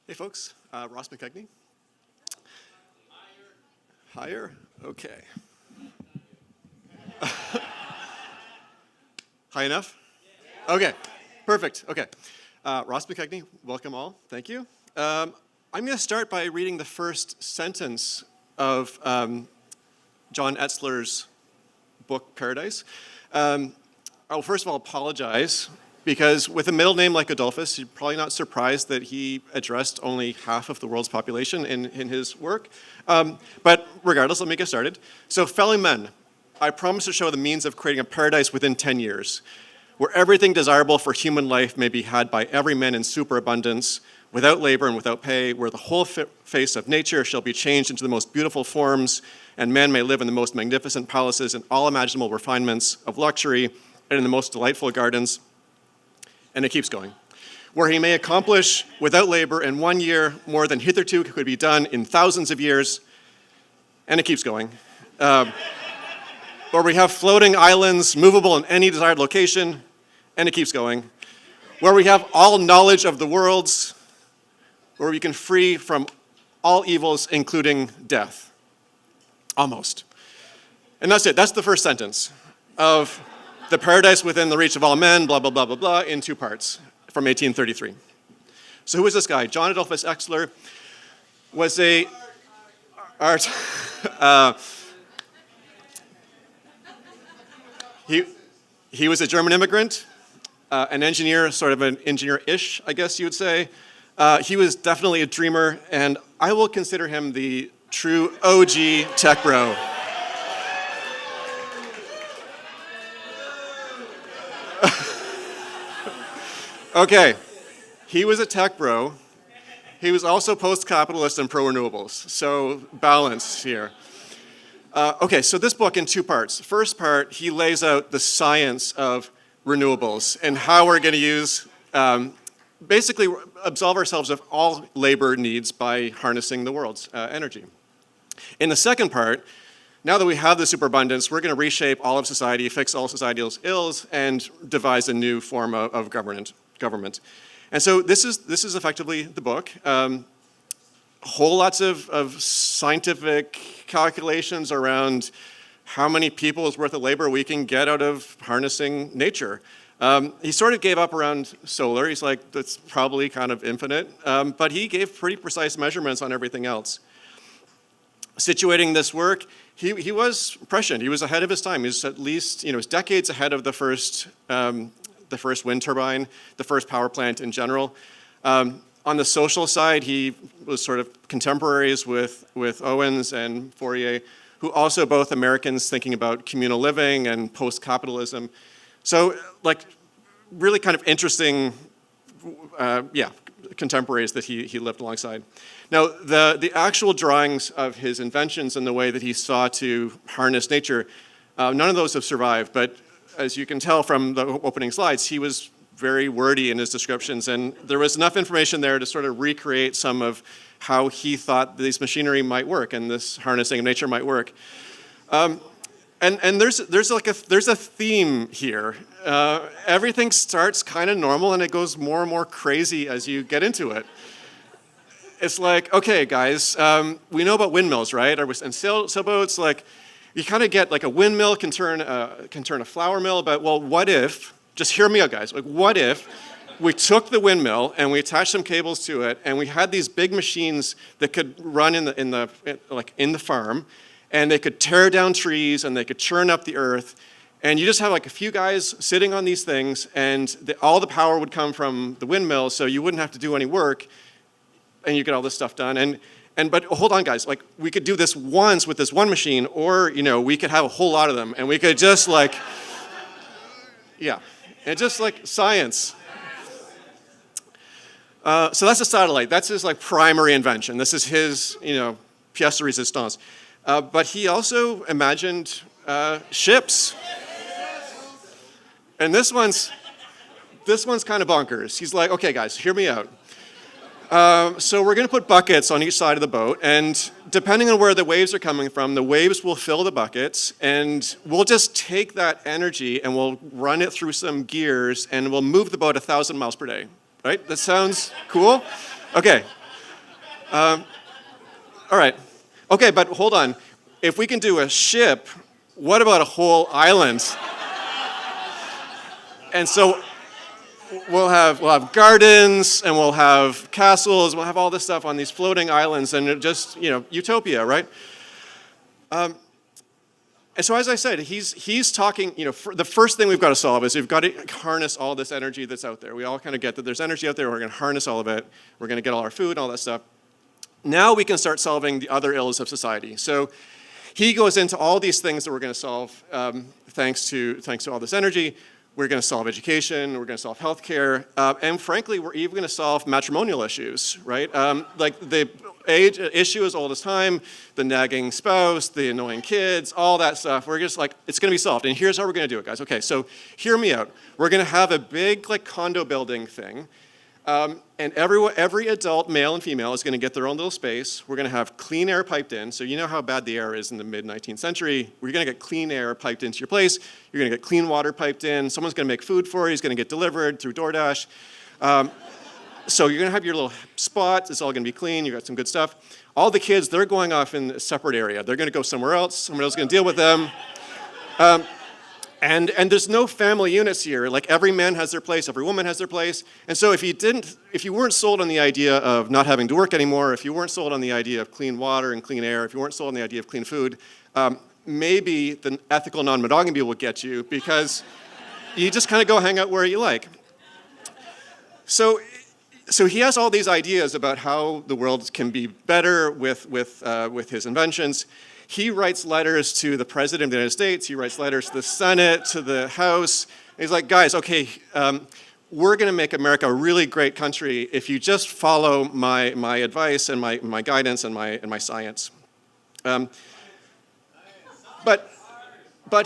Hey folks, Ross McKegney. Higher? Okay. High enough? Okay, perfect, okay. Ross McKegney, welcome all, thank you. I'm going to start by reading the first sentence of John Etzler's book, Paradise. I'll first of all apologize, because with a middle name like Adolphus, you're probably not surprised that he addressed only half of the world's population in his work. But regardless, let me get started. So, fellow men, I promise to show the means of creating a paradise within 10 years, where everything desirable for human life may be had by every man in superabundance, without labor and without pay, where the whole face of nature shall be changed into the most beautiful forms, and man may live in the most magnificent palaces and all imaginable refinements of luxury, and in the most delightful gardens. And it keeps going. Where he may accomplish without labor in 1 year more than hitherto could be done in thousands of years. And it keeps going. Where we have floating islands movable in any desired location. And it keeps going. Where we have all knowledge of the worlds. Where we can free from all evils, including death. Almost. And that's it. That's the first sentence of The Paradise Within the Reach of All Men, blah, blah, blah, blah, blah, in 2 parts from 1833. So who is this guy? John Adolphus Etzler was a art... he was a German immigrant, an engineer, sort of an engineer-ish, I guess you would say. He was definitely a dreamer, and I will consider him the true OG tech bro. Okay, he was a tech bro. He was also post-capitalist and pro-renewables, so balance here. Okay, so this book in 2 parts. First part, he lays out the science of renewables and how we're going to use, basically absolve ourselves of all labor needs by harnessing the world's energy. In the second part, now that we have the superabundance, we're going to reshape all of society, fix all societal ills, and devise a new form of government. And so this is effectively the book. Whole lots of scientific calculations around how many people's worth of labor we can get out of harnessing nature. He sort of gave up around solar. He's like, that's probably kind of infinite. But he gave pretty precise measurements on everything else. Situating this work, he was prescient. He was ahead of his time. He was at least, he was decades ahead of the first wind turbine, the first power plant in general. On the social side, he was sort of contemporaries with Owens and Fourier, who also both Americans thinking about communal living and post-capitalism. So, like, really kind of interesting, contemporaries that he lived alongside. Now, the actual drawings of his inventions and the way that he saw to harness nature, none of those have survived, but as you can tell from the opening slides, he was very wordy in his descriptions, and there was enough information there to sort of recreate some of how he thought this machinery might work and this harnessing of nature might work. And there's a theme here. Everything starts kind of normal and it goes more and more crazy as you get into it. It's like, okay, guys, we know about windmills, right? And sailboats, like, you kind of get like a windmill can turn a flour mill, but well, what if? Just hear me out, guys. Like, what if we took the windmill and we attached some cables to it, and we had these big machines that could run in the farm, and they could tear down trees and they could churn up the earth, and you just have like a few guys sitting on these things, and all the power would come from the windmill, so you wouldn't have to do any work, and you get all this stuff done. But hold on, guys. Like, we could do this once with this one machine, or we could have a whole lot of them, and we could just like, yeah. And just like science. So that's a satellite. That's his like primary invention. This is his, pièce de résistance. But he also imagined ships. And this one's kind of bonkers. He's like, okay, guys, hear me out. So we're going to put buckets on each side of the boat, and depending on where the waves are coming from, the waves will fill the buckets, and we'll just take that energy and we'll run it through some gears, and we'll move the boat 1,000 miles per day. Right? That sounds cool? Okay. All right. Okay, but hold on. If we can do a ship, what about a whole island? And so we'll have gardens, and we'll have castles, we'll have all this stuff on these floating islands, and it just, utopia, right? And so as I said, he's talking, the first thing we've got to solve is we've got to harness all this energy that's out there. We all kind of get that there's energy out there, we're going to harness all of it, we're going to get all our food and all that stuff. Now we can start solving the other ills of society. So he goes into all these things that we're going to solve thanks to all this energy. We're going to solve education, we're going to solve healthcare, and frankly, we're even going to solve matrimonial issues, right? Like the issue is old as time, the nagging spouse, the annoying kids, all that stuff. We're just like, it's going to be solved. And here's how we're going to do it, guys. Okay, so hear me out. We're going to have a big condo building thing. And every adult, male and female, is going to get their own little space. We're going to have clean air piped in. So you know how bad the air is in the mid-19th century. We're going to get clean air piped into your place. You're going to get clean water piped in. Someone's going to make food for you. It's going to get delivered through DoorDash. So you're going to have your little spot. It's all going to be clean. You've got some good stuff. All the kids, they're going off in a separate area. They're going to go somewhere else. Someone else is going to deal with them. And there's no family units here. Like every man has their place, every woman has their place. And so if you weren't sold on the idea of not having to work anymore, if you weren't sold on the idea of clean water and clean air, if you weren't sold on the idea of clean food, maybe the ethical non-monogamy will get you because you just kind of go hang out where you like. So he has all these ideas about how the world can be better with his inventions. He writes letters to the President of the United States. He writes letters to the Senate, to the House. And he's like, guys, okay, we're going to make America a really great country if you just follow my advice and my guidance and my science. But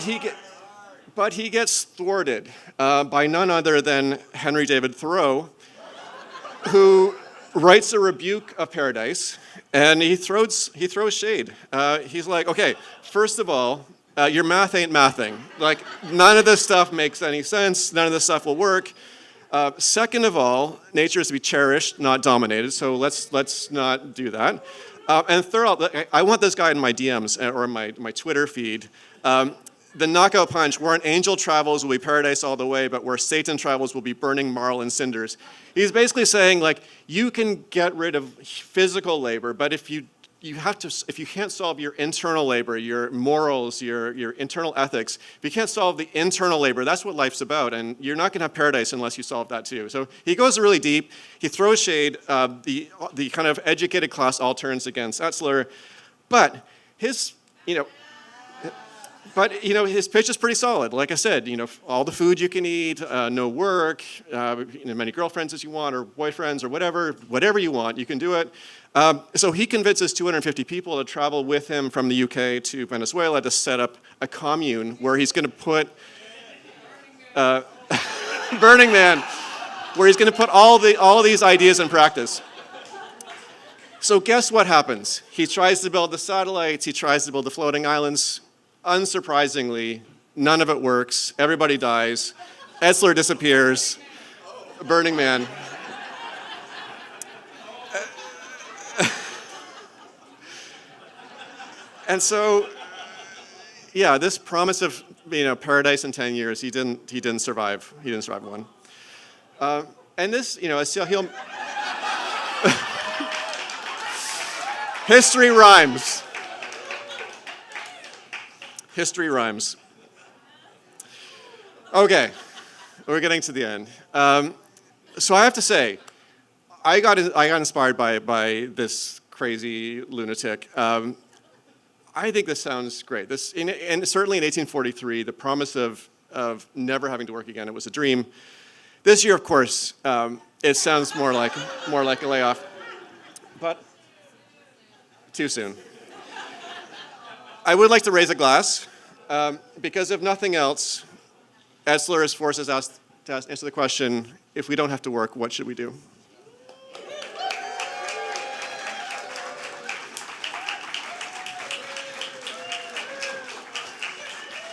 he gets thwarted by none other than Henry David Thoreau, who writes a rebuke of paradise, and he throws shade. He's like, okay, first of all, your math ain't mathing. Like, none of this stuff makes any sense. None of this stuff will work. Second of all, nature is to be cherished, not dominated, so let's not do that. And third, I want this guy in my DMs or my Twitter feed. The knockout punch, where an angel travels will be paradise all the way, but where Satan travels will be burning marl and cinders. He's basically saying, like, you can get rid of physical labor, but if you can't solve your internal labor, your morals, your internal ethics, if you can't solve the internal labor, that's what life's about, and you're not going to have paradise unless you solve that too. So he goes really deep. He throws shade. The kind of educated class all turns against Etzler, but his pitch is pretty solid. Like I said, all the food you can eat, no work, many girlfriends as you want, or boyfriends, or whatever you want, you can do it. So he convinces 250 people to travel with him from the UK to Venezuela to set up a commune where he's going to put Burning Man, where he's going to put all these ideas in practice. So guess what happens? He tries to build the satellites. He tries to build the floating islands. Unsurprisingly, none of it works. Everybody dies. Etzler disappears. Burning Man. And so, yeah, this promise of paradise in 10 years, he didn't survive. He didn't survive one. And this, as Sahil, history rhymes. History rhymes. Okay, we're getting to the end. So I have to say, I got inspired by this crazy lunatic. I think this sounds great. And certainly in 1843, the promise of never having to work again, it was a dream. This year, of course, it sounds more like a layoff, but too soon. I would like to raise a glass, because if nothing else, Etzler has forced us to answer the question, if we don't have to work, what should we do?